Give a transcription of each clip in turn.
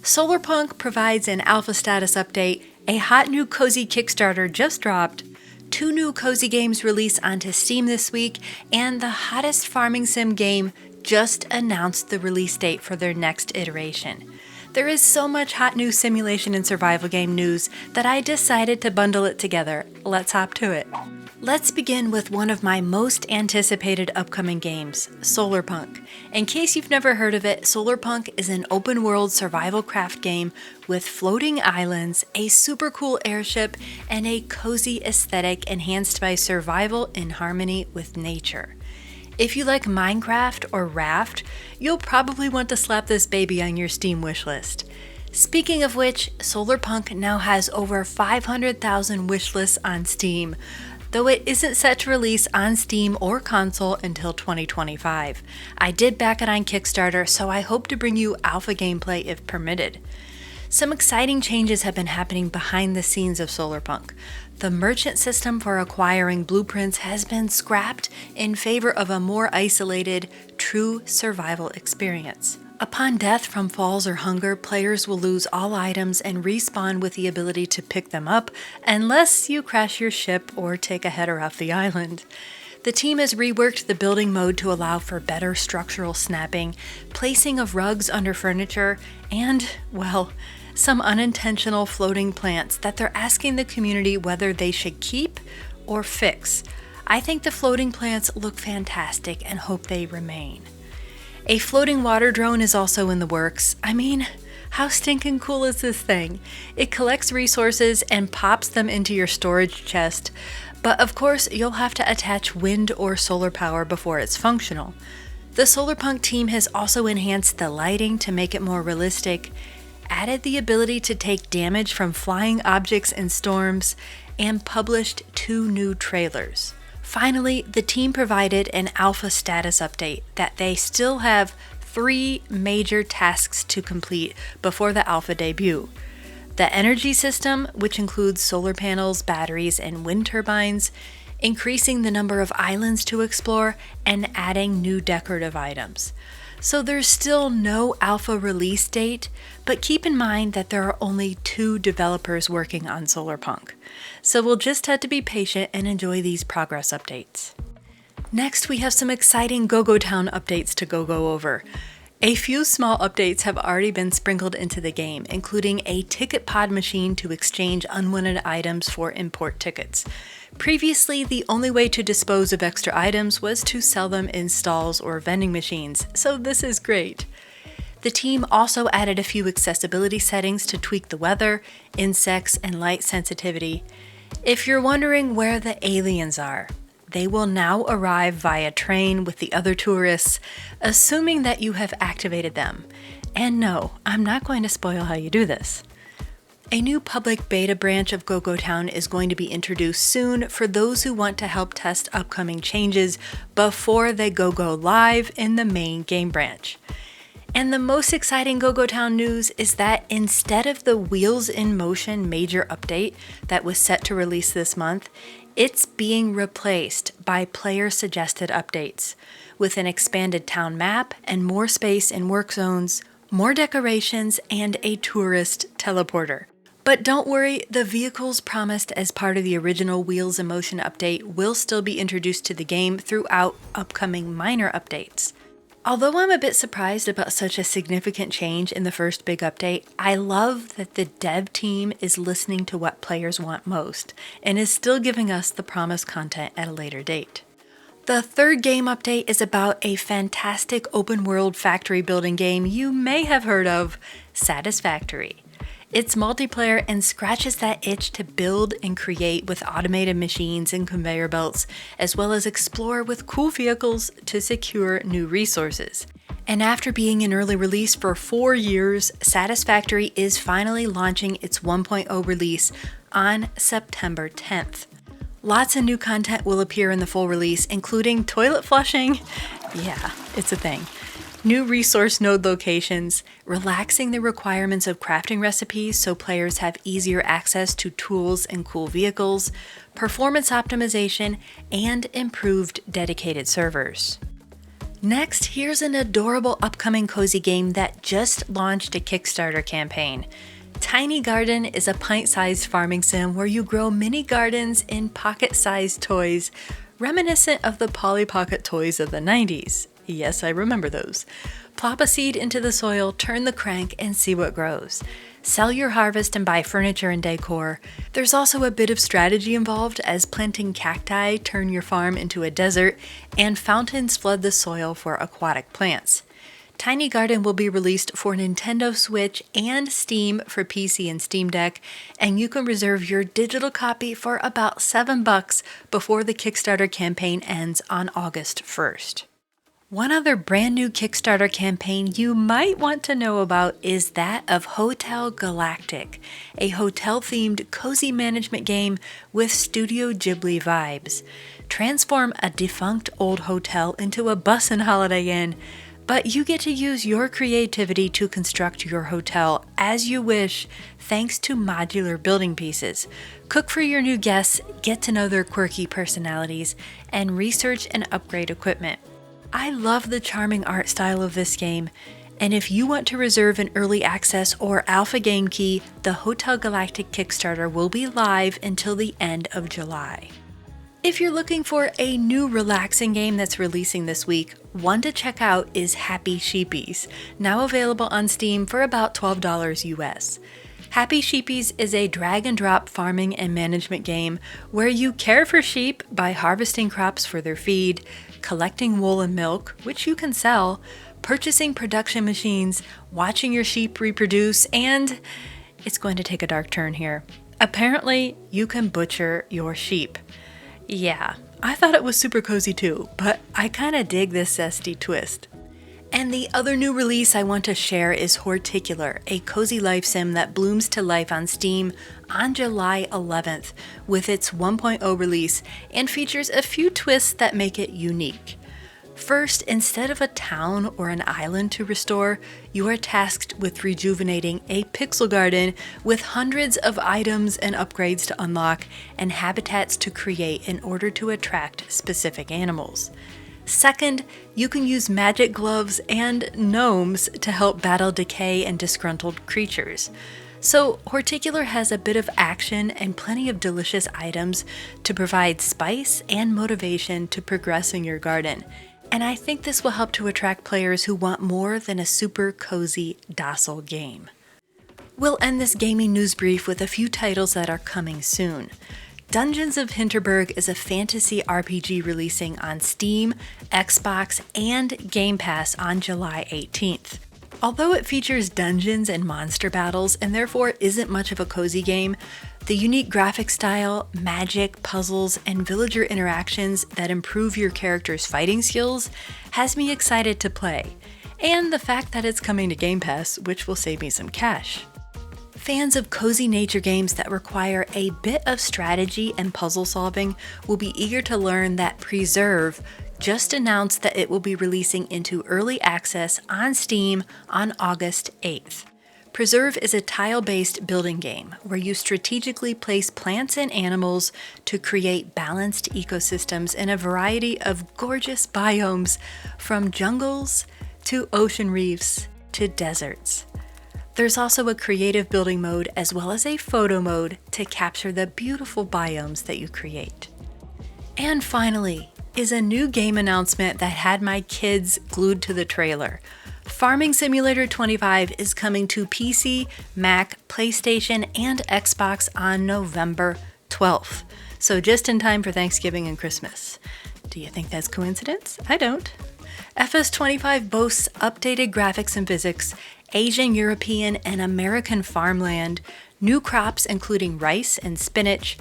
Solarpunk provides an alpha status update, a hot new cozy Kickstarter just dropped, 2 new cozy games released onto Steam this week, and the hottest farming sim game just announced the release date for their next iteration. There is so much hot new simulation and survival game news that I decided to bundle it together. Let's hop to it. Let's begin with one of my most anticipated upcoming games, Solarpunk. In case you've never heard of it, Solarpunk is an open-world survival craft game with floating islands, a super cool airship, and a cozy aesthetic enhanced by survival in harmony with nature. If you like Minecraft or Raft, you'll probably want to slap this baby on your Steam wishlist. Speaking of which, Solarpunk now has over 500,000 wishlists on Steam, though it isn't set to release on Steam or console until 2025. I did back it on Kickstarter, so I hope to bring you alpha gameplay if permitted. Some exciting changes have been happening behind the scenes of Solarpunk. The merchant system for acquiring blueprints has been scrapped in favor of a more isolated, true survival experience. Upon death from falls or hunger, players will lose all items and respawn with the ability to pick them up, unless you crash your ship or take a header off the island. The team has reworked the building mode to allow for better structural snapping, placing of rugs under furniture, and, well, some unintentional floating plants that they're asking the community whether they should keep or fix. I think the floating plants look fantastic and hope they remain. A floating water drone is also in the works. I mean, how stinking cool is this thing? It collects resources and pops them into your storage chest, but of course you'll have to attach wind or solar power before it's functional. The Solarpunk team has also enhanced the lighting to make it more realistic, added the ability to take damage from flying objects in storms, and published 2 new trailers. Finally, the team provided an alpha status update that they still have 3 major tasks to complete before the alpha debut. The energy system, which includes solar panels, batteries, and wind turbines, increasing the number of islands to explore, and adding new decorative items. So there's still no alpha release date, but keep in mind that there are only 2 developers working on Solarpunk. So we'll just have to be patient and enjoy these progress updates. Next, we have some exciting Go-Go Town updates to go over. A few small updates have already been sprinkled into the game, including a ticket pod machine to exchange unwanted items for import tickets. Previously, the only way to dispose of extra items was to sell them in stalls or vending machines, so this is great. The team also added a few accessibility settings to tweak the weather, insects, and light sensitivity. If you're wondering where the aliens are, they will now arrive via train with the other tourists, assuming that you have activated them. And no, I'm not going to spoil how you do this. A new public beta branch of Go-Go Town is going to be introduced soon for those who want to help test upcoming changes before they go live in the main game branch. And the most exciting Go-Go Town news is that instead of the Wheels in Motion major update that was set to release this month, it's being replaced by player-suggested updates, with an expanded town map and more space in work zones, more decorations, and a tourist teleporter. But don't worry, the vehicles promised as part of the original Wheels in Motion update will still be introduced to the game throughout upcoming minor updates. Although I'm a bit surprised about such a significant change in the first big update, I love that the dev team is listening to what players want most, and is still giving us the promised content at a later date. The third game update is about a fantastic open-world factory building game you may have heard of, Satisfactory. It's multiplayer and scratches that itch to build and create with automated machines and conveyor belts, as well as explore with cool vehicles to secure new resources. And after being in early release for 4 years, Satisfactory is finally launching its 1.0 release on September 10th. Lots of new content will appear in the full release, including toilet flushing. Yeah, it's a thing. New resource node locations, relaxing the requirements of crafting recipes so players have easier access to tools and cool vehicles, performance optimization, and improved dedicated servers. Next, here's an adorable upcoming cozy game that just launched a Kickstarter campaign. Tiny Garden is a pint-sized farming sim where you grow mini gardens in pocket-sized toys, reminiscent of the Polly Pocket toys of the 90s. Yes, I remember those. Plop a seed into the soil, turn the crank, and see what grows. Sell your harvest and buy furniture and decor. There's also a bit of strategy involved, as planting cacti turn your farm into a desert, and fountains flood the soil for aquatic plants. Tiny Garden will be released for Nintendo Switch and Steam for PC and Steam Deck, and you can reserve your digital copy for about $7 before the Kickstarter campaign ends on August 1st. One other brand new Kickstarter campaign you might want to know about is that of Hotel Galactic, a hotel-themed cozy management game with Studio Ghibli vibes. Transform a defunct old hotel into a bussin' Holiday Inn, but you get to use your creativity to construct your hotel as you wish, thanks to modular building pieces. Cook for your new guests, get to know their quirky personalities, and research and upgrade equipment. I love the charming art style of this game, and if you want to reserve an early access or alpha game key, the Hotel Galactic Kickstarter will be live until the end of July. If you're looking for a new relaxing game that's releasing this week, one to check out is Happy Sheepies, now available on Steam for about $12 US. Happy Sheepies is a drag-and-drop farming and management game where you care for sheep by harvesting crops for their feed, collecting wool and milk, which you can sell, purchasing production machines, watching your sheep reproduce, and it's going to take a dark turn here. Apparently, you can butcher your sheep. Yeah, I thought it was super cozy too, but I kinda dig this zesty twist. And the other new release I want to share is Horticular, a cozy life sim that blooms to life on Steam on July 11th with its 1.0 release and features a few twists that make it unique. First, instead of a town or an island to restore, you are tasked with rejuvenating a pixel garden with hundreds of items and upgrades to unlock and habitats to create in order to attract specific animals. Second, you can use magic gloves and gnomes to help battle decay and disgruntled creatures. So Horticular has a bit of action and plenty of delicious items to provide spice and motivation to progress in your garden. And I think this will help to attract players who want more than a super cozy, docile game. We'll end this gaming news brief with a few titles that are coming soon. Dungeons of Hinterberg is a fantasy RPG releasing on Steam, Xbox, and Game Pass on July 18th. Although it features dungeons and monster battles and therefore isn't much of a cozy game, the unique graphic style, magic, puzzles, and villager interactions that improve your character's fighting skills has me excited to play, and the fact that it's coming to Game Pass, which will save me some cash. Fans of cozy nature games that require a bit of strategy and puzzle solving will be eager to learn that Preserve just announced that it will be releasing into early access on Steam on August 8th. Preserve is a tile-based building game where you strategically place plants and animals to create balanced ecosystems in a variety of gorgeous biomes, from jungles to ocean reefs to deserts. There's also a creative building mode as well as a photo mode to capture the beautiful biomes that you create. And finally is a new game announcement that had my kids glued to the trailer. Farming Simulator 25 is coming to PC, Mac, PlayStation, and Xbox on November 12th. So just in time for Thanksgiving and Christmas. Do you think that's coincidence? I don't. FS25 boasts updated graphics and physics, Asian, European, and American farmland, new crops including rice and spinach,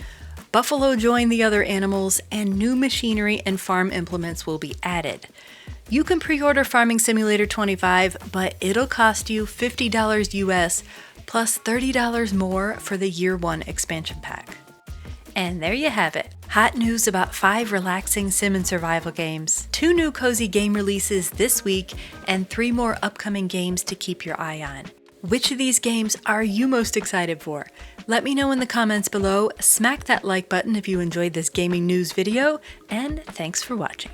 buffalo join the other animals, and new machinery and farm implements will be added. You can pre-order Farming Simulator 25, but it'll cost you $50 US plus $30 more for the Year 1 expansion pack. And there you have it. Hot news about 5 relaxing sim and survival games, 2 new cozy game releases this week, and 3 more upcoming games to keep your eye on. Which of these games are you most excited for? Let me know in the comments below, smack that like button if you enjoyed this gaming news video, and thanks for watching.